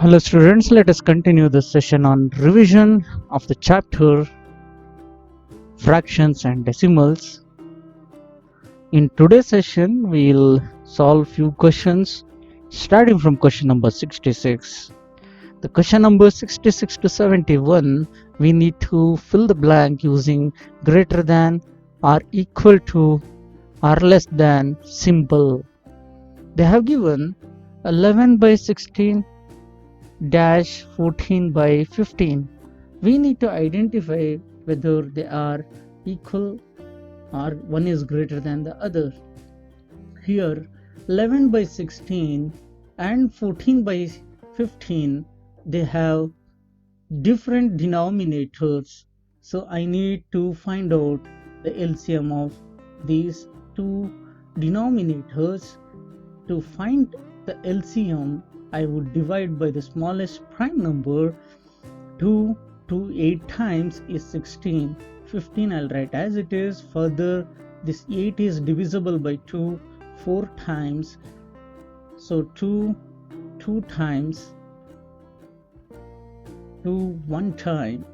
Hello students, let us continue this session on revision of the chapter fractions and decimals. In today's session, we'll solve few questions starting from question number 66. The question number 66 to 71, we need to fill the blank using greater than or equal to or less than symbol. They have given 11 by 16 dash 14 by 15. We need to identify whether they are equal or one is greater than the other. Here 11 by 16 and 14 by 15, they have different denominators, so I need to find out the LCM of these two denominators. To find the LCM, I would divide by the smallest prime number. 2 to 8 times is 16. 15 I'll write as it is. Further, this 8 is divisible by 2 4 times. So 2 times, 2 1 time.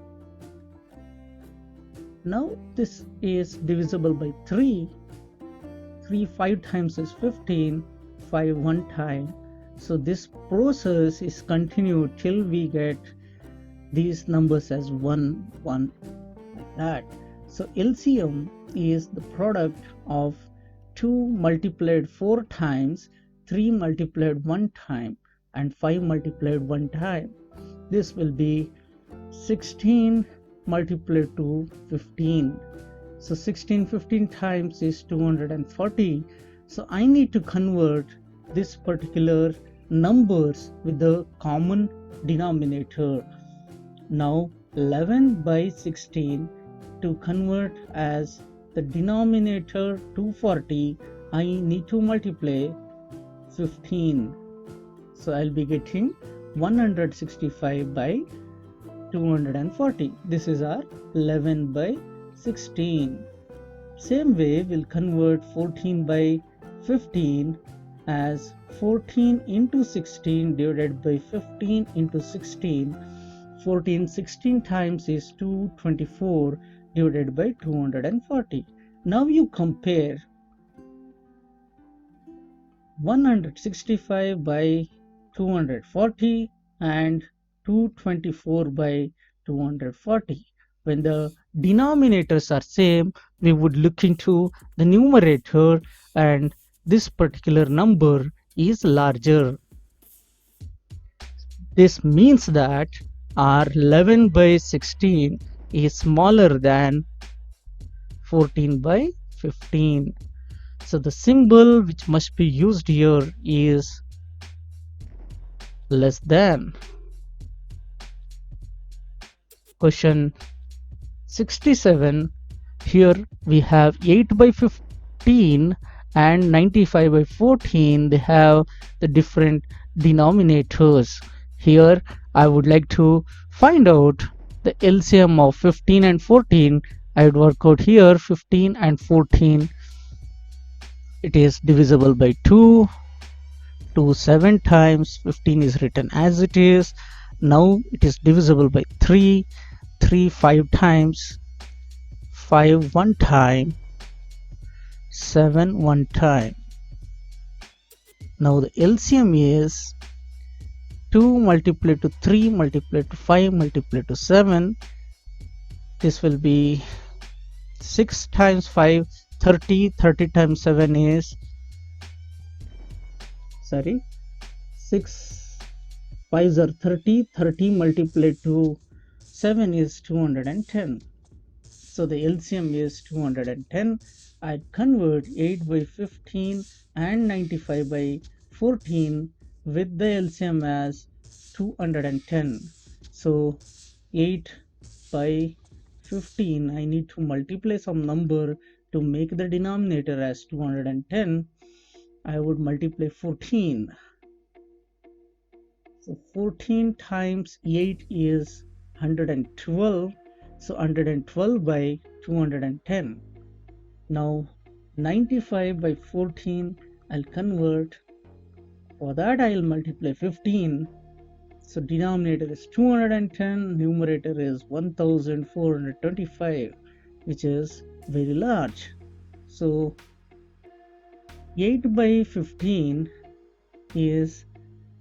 Now this is divisible by 3. 3 5 times is 15. 5 1 time. So this process is continued till we get these numbers as 1 1, like that. So LCM is the product of 2 multiplied 4 times, 3 multiplied 1 time, and 5 multiplied 1 time. This will be 16 multiplied to 15. So 16 15 times is 240. So I need to convert this particular numbers with the common denominator. Now 11 by 16, to convert as the denominator 240, I need to multiply 15. So I'll be getting 165 by 240. This is our 11 by 16. Same way we'll convert 14 by 15 as 14 into 16 divided by 15 into 16. 14 16 times is 224 divided by 240. Now you compare 165 by 240 and 224 by 240. When the denominators are same, we would look into the numerator, and this particular number is larger. This means that our 11 by 16 is smaller than 14 by 15. So the symbol which must be used here is less than. Question 67. Here we have 8 by 15 and 95 by 14. They have the different denominators. Here I would like to find out the LCM of 15 and 14. I would work out here 15 and 14. It is divisible by 2. 2 7 times. 15 is written as it is. Now it is divisible by 3. 3 5 times. 5 1 time. 7 1 time. Now the LCM is 2 multiplied to 3 multiplied to 5 multiplied to 7. This will be 6 times 5 30. 30 times 7 is 6 5s are 30. 30 multiplied to 7 is 210. So the LCM is 210. I convert 8 by 15 and 95 by 14 with the LCM as 210. So 8 by 15, I need to multiply some number to make the denominator as 210. I would multiply 14. So 14 times 8 is 112. So 112 by 210. Now 95 by 14 I'll convert. For that I'll multiply 15. So denominator is 210, numerator is 1425, which is very large. So 8 by 15 is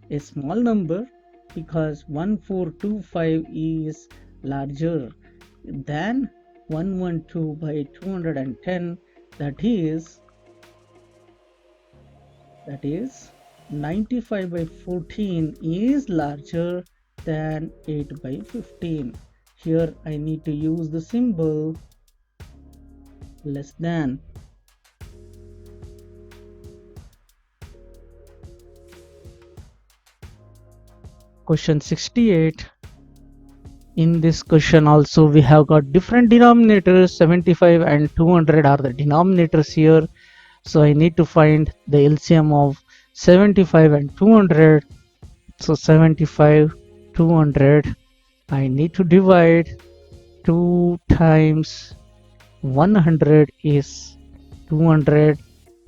a small number because 1425 is larger than 112 by 210, that is 95 by 14 is larger than 8 by 15. Here I need to use the symbol less than. Question 68. In this question also we have got different denominators. 75 and 200 are the denominators here. So I need to find the LCM of 75 and 200. So 75, 200. I need to divide 2 times 100 is 200.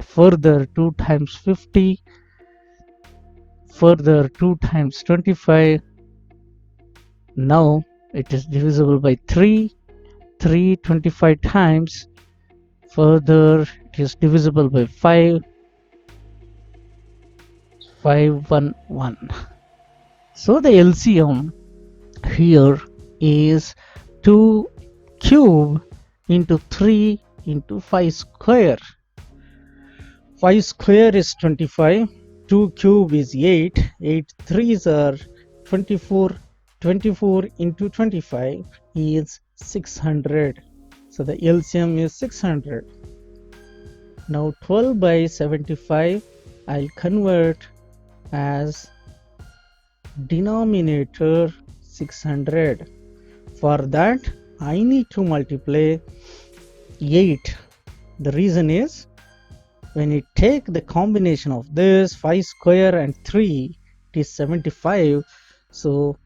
Further 2 times 50. Further 2 times 25. Now it is divisible by 3. 25 times. Further it is divisible by 5. 511. So the LCM here is 2 cube into 3 into 5 square. 5 square is 25. 2 cube is 8. 8 3s are 24. 24 into 25 is 600. So the LCM is 600. Now 12 by 75 I'll convert as denominator 600. For that I need to multiply 8. The reason is when you take the combination of this 5 square and 3, it is 75. So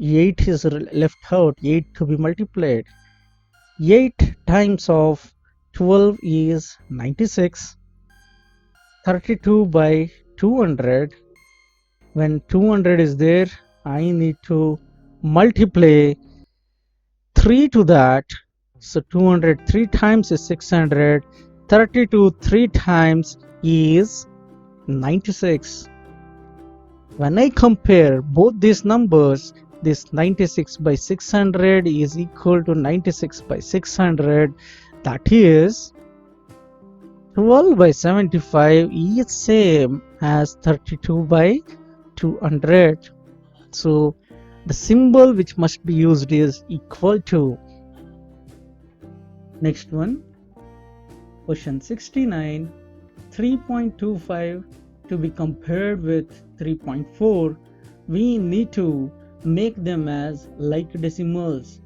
8 is left out, 8 to be multiplied. 8 times of 12 is 96. 32 by 200. When 200 is there, I need to multiply 3 to that. So 200 3 times is 600. 32 3 times is 96. When I compare both these numbers, this 96 by 600 is equal to 96 by 600. That is 12 by 75 is same as 32 by 200. So the symbol which must be used is equal to. Next one, question 69. 3.25 to be compared with 3.4, we need to make them as like decimals.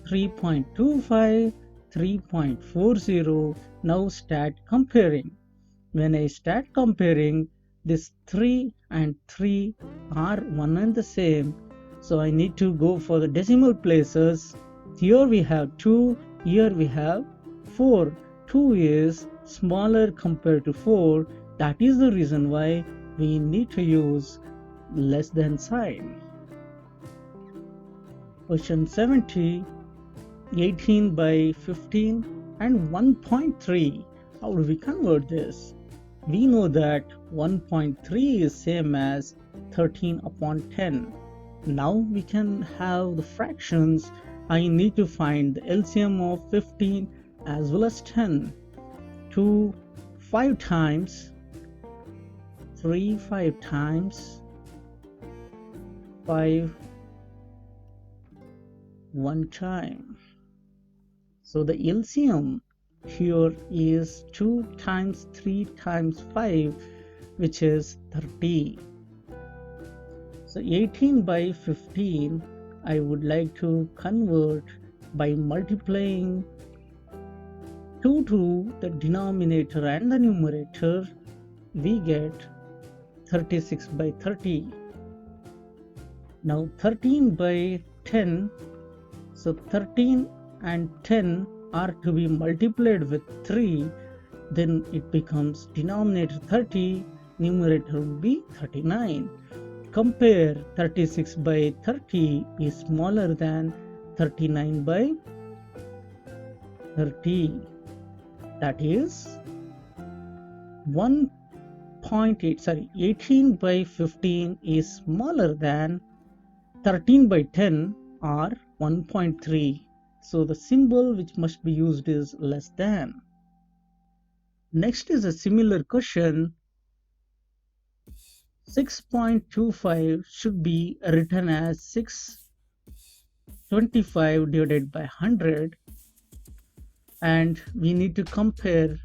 3.25, 3.40. Now start comparing. When I start comparing, this 3 and 3 are one and the same. So I need to go for the decimal places. Here we have 2, here we have 4. 2 is smaller compared to 4. That is the reason why we need to use less than sign. Question 70. 18 by 15 and 1.3. How do we convert this? We know that 1.3 is same as 13 upon 10. Now we can have the fractions. I need to find the LCM of 15 as well as 10. 2 5 times, 3 5 times, 5 1 time. So the LCM here is 2 times 3 times 5, which is 30. So 18 by 15 I would like to convert by multiplying 2 to the denominator and the numerator. We get 36 by 30. Now 13 by 10. So 13 and 10 are to be multiplied with 3. Then it becomes denominator 30, numerator will be 39. compare 36 by 30 is smaller than 39 by 30. That is 18 by 15 is smaller than 13 by 10 or 1.3. So the symbol which must be used is less than. Next is a similar question. 6.25 should be written as 625 divided by 100, and we need to compare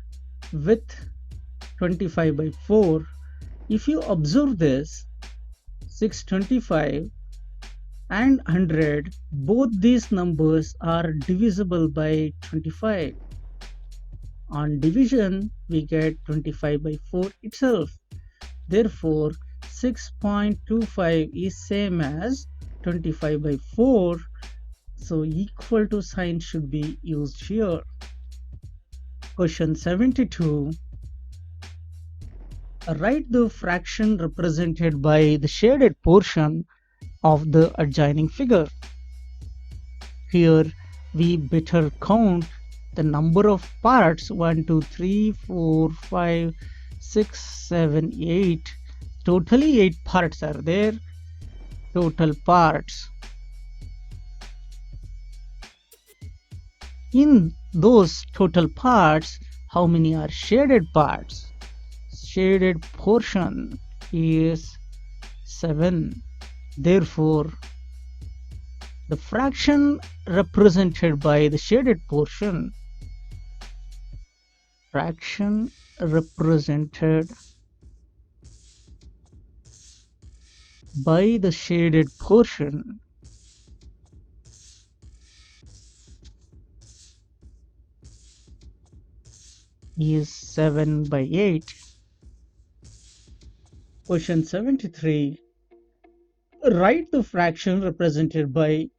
with 25 by 4. If you observe this, 625 and 100, both these numbers are divisible by 25. On division, we get 25 by 4 itself. Therefore, 6.25 is same as 25 by 4. So equal to sign should be used here. Question 72. Write the fraction represented by the shaded portion of the adjoining figure. Here we better count the number of parts. 1, 2, 3, 4, 5, 6, 7, 8. Totally 8 parts are there. Total parts. In those total parts, how many are shaded parts? Shaded portion is 7. Therefore, the fraction represented by the shaded portion, fraction represented by the shaded portion is 7 by 8. Question 73. Write the fraction represented by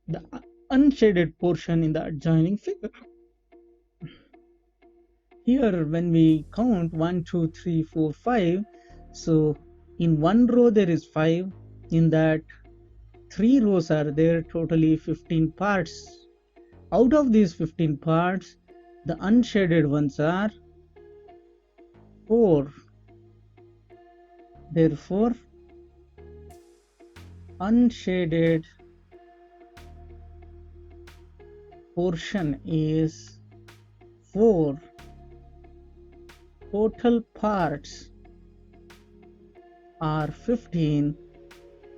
the unshaded portion in the adjoining figure. Here when we count 1, 2, 3, 4, 5, so in one row there is 5. In that 3 rows are there, totally 15 parts. Out of these 15 parts, the unshaded ones are 4. Therefore, unshaded portion is 4. Total parts are 15.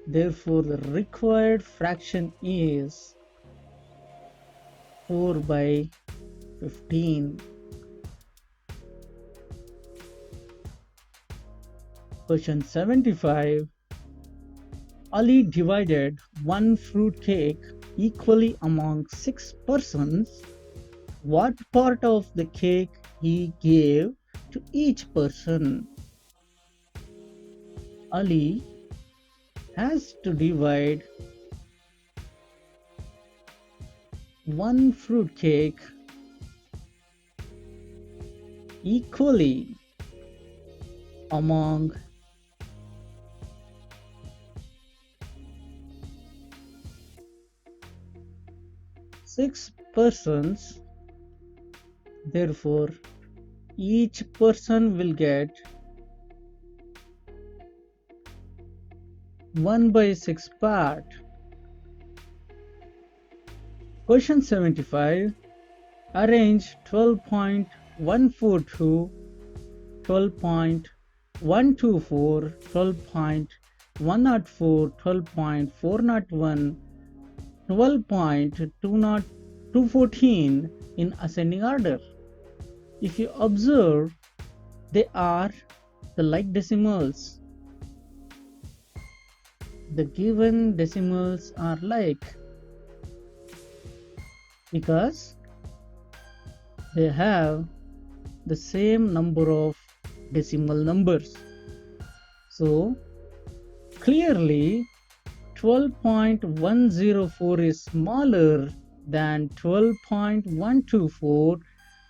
Therefore, the required fraction is 4 by 15. Question 75. Ali divided one fruit cake equally among 6 persons. What part of the cake he gave to each person? Ali has to divide one fruit cake equally among 6 persons. Therefore, each person will get 1 by 6 part. Question 75. Arrange 12.142, 12.124, 12.104, 12.401, 12.214 in ascending order. If you observe, they are the like decimals. The given decimals are like because they have the same number of decimal numbers. So clearly 12.104 is smaller than 12.124,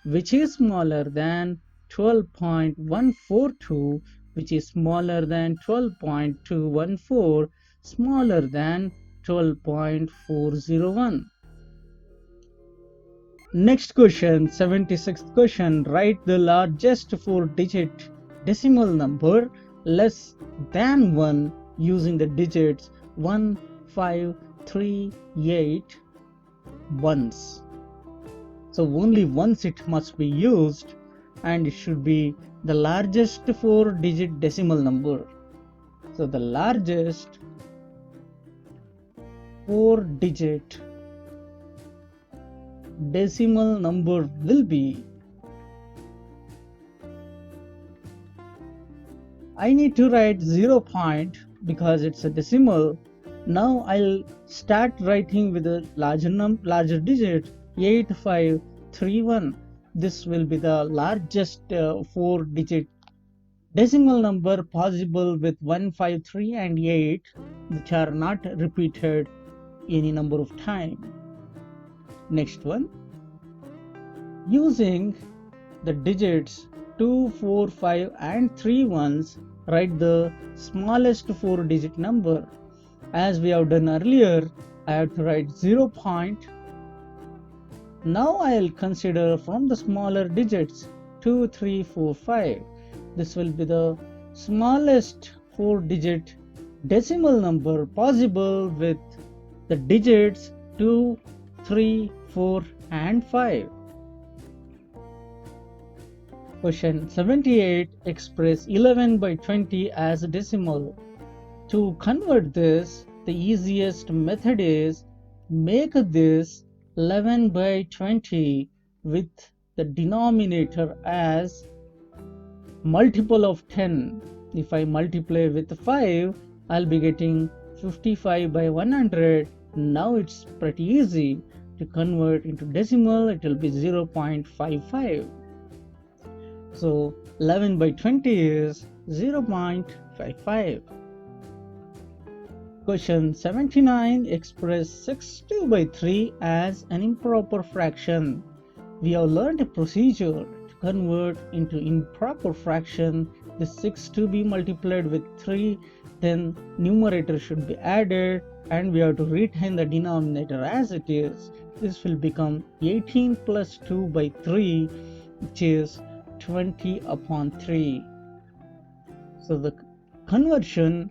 which is smaller than 12.142, which is smaller than 12.214, smaller than 12.401. Next question, 76th question. Write the largest 4-digit decimal number less than 1 using the digits 1, 5, 3, 8 once. So only once it must be used, and it should be the largest 4-digit decimal number. So the largest 4-digit decimal number will be, I need to write 0 point because it's a decimal. Now I'll start writing with a larger digit, 8531. This will be the largest 4-digit decimal number possible with 1, 5, 3 and 8, which are not repeated any number of times. Next one, using the digits 2, 4, 5 and 3 ones, write the smallest 4-digit number. As we have done earlier, I have to write 0 point. Now I'll consider from the smaller digits 2, 3, 4, 5. This will be the smallest 4-digit decimal number possible with the digits 2, 3, 4 and 5. Question 78. Express 11 by 20 as a decimal. To convert this, the easiest method is make this 11 by 20 with the denominator as multiple of 10. If I multiply with 5, I'll be getting 55 by 100. Now it's pretty easy to convert into decimal. It will be 0.55. So 11 by 20 is 0.55. Question 79. Express 62 by 3 as an improper fraction. We have learned a procedure to convert into improper fraction. The 6 to be multiplied with 3, then numerator should be added, and we have to retain the denominator as it is. This will become 18 plus 2 by 3, which is 20 upon 3. So the conversion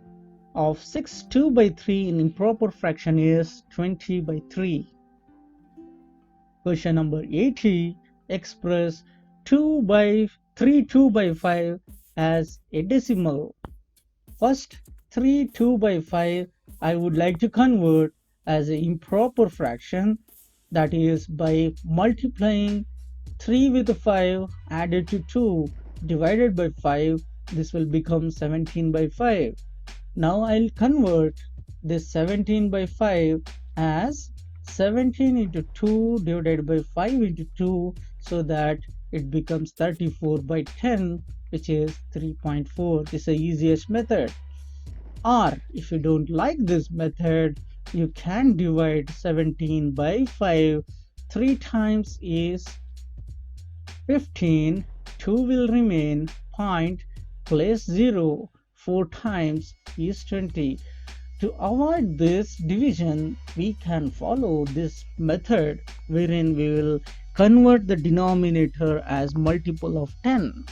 of 62 by 3 in improper fraction is 20 by 3. Question number 80. Express 2 by 5 as a decimal. First, 2 by 5 I would like to convert as an improper fraction, that is by multiplying 3 with 5 added to 2 divided by 5. This will become 17 by 5. Now I'll convert this 17 by 5 as 17 into 2 divided by 5 into 2, so that it becomes 34 by 10, which is 3.4. This is the easiest method. Or if you don't like this method, you can divide 17 by 5. 3 times is 15. 2 will remain. Point, place 0. 4 times is 20. To avoid this division, we can follow this method wherein we will convert the denominator as multiple of 10.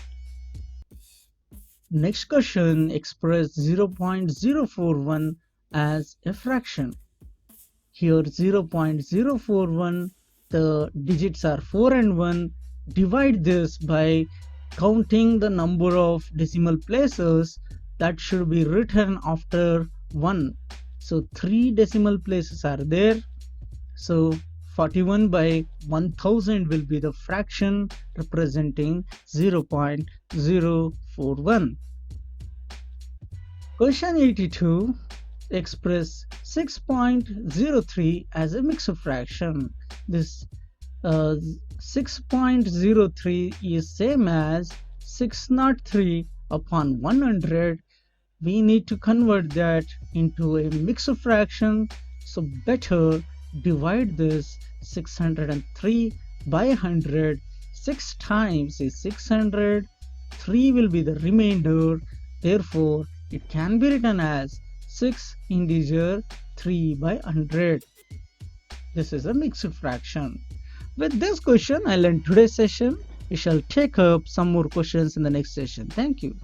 Next question, express 0.041 as a fraction. Here 0.041, the digits are 4 and 1. Divide this by counting the number of decimal places that should be written after 1. So 3 decimal places are there. So 41 by 1000 will be the fraction representing 0.041. Question 82. Express 6.03 as a mixed fraction. This 6.03 is same as 603 upon 100. We need to convert that into a mixed fraction, so better divide this 603 by 100. 6 times is 600. 3 will be the remainder. Therefore, it can be written as 6 integer 3 by 100. This is a mixed fraction. With this question, I'll end today's session. We shall take up some more questions in the next session. Thank you.